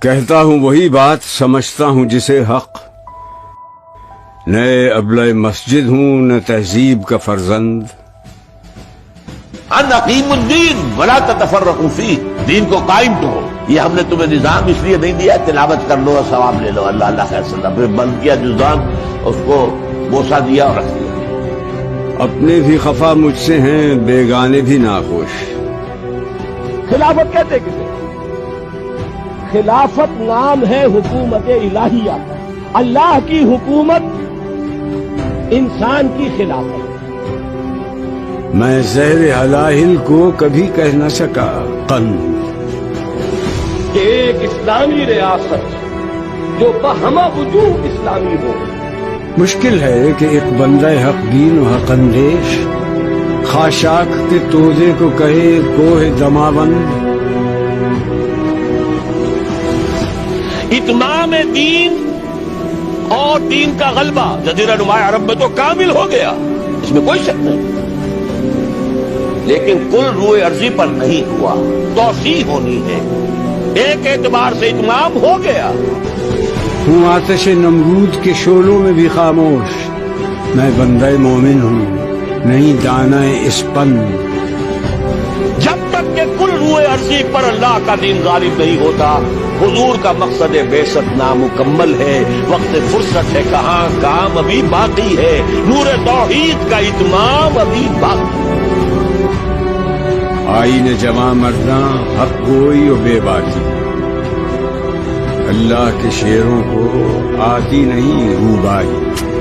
کہتا ہوں وہی بات، سمجھتا ہوں جسے حق، نئے ابلۂ مسجد ہوں نہ تہذیب کا فرزند۔ ان اقیم الدین ولا تتفرقوا فیہ، دین کو قائم کرو۔ یہ ہم نے تمہیں نظام اس لیے نہیں دیا تلاوت کر لو اور ثواب لے لو، اللہ اللہ خیر سلام، پھر بند کیا نظام، اس کو بوسہ دیا اور رکھ دیا۔ اپنے بھی خفا مجھ سے ہیں، بیگانے بھی ناخوش۔ خلافت کہتے کسے؟ خلافت نام ہے حکومت الہیہ، اللہ کی حکومت، انسان کی خلافت۔ میں زہر حلاہل کو کبھی کہہ نہ سکا قند، کہ ایک اسلامی ریاست جو بہمہ وجوہ اسلامی ہو۔ مشکل ہے کہ ایک بندہ حق دین و حق اندیش خاشاک کے توزے کو کہے کوہ دماوند۔ اتمام دین اور دین کا غلبہ جزیرہ نما عرب میں تو کامل ہو گیا، اس میں کوئی شک نہیں، لیکن کل روئے عرضی پر نہیں ہوا، توسیع ہونی ہے۔ ایک اعتبار سے اتمام ہو گیا۔ ہوں آتش نمرود کے شعلوں میں بھی خاموش، میں بندہ مومن ہوں نہیں دانہ اسپند۔ جب تک کہ کل روئے عرضی پر اللہ کا دین غالب نہیں ہوتا، حضور کا مقصد بعثت نامکمل ہے، وقت فرصت ہے کہاں، کام ابھی باقی ہے، نور توحید کا اتمام ابھی باقی۔ آئین جواں مرداں حق گوئی و بے باکی، اللہ کے شعروں کو آتی نہیں روبائی۔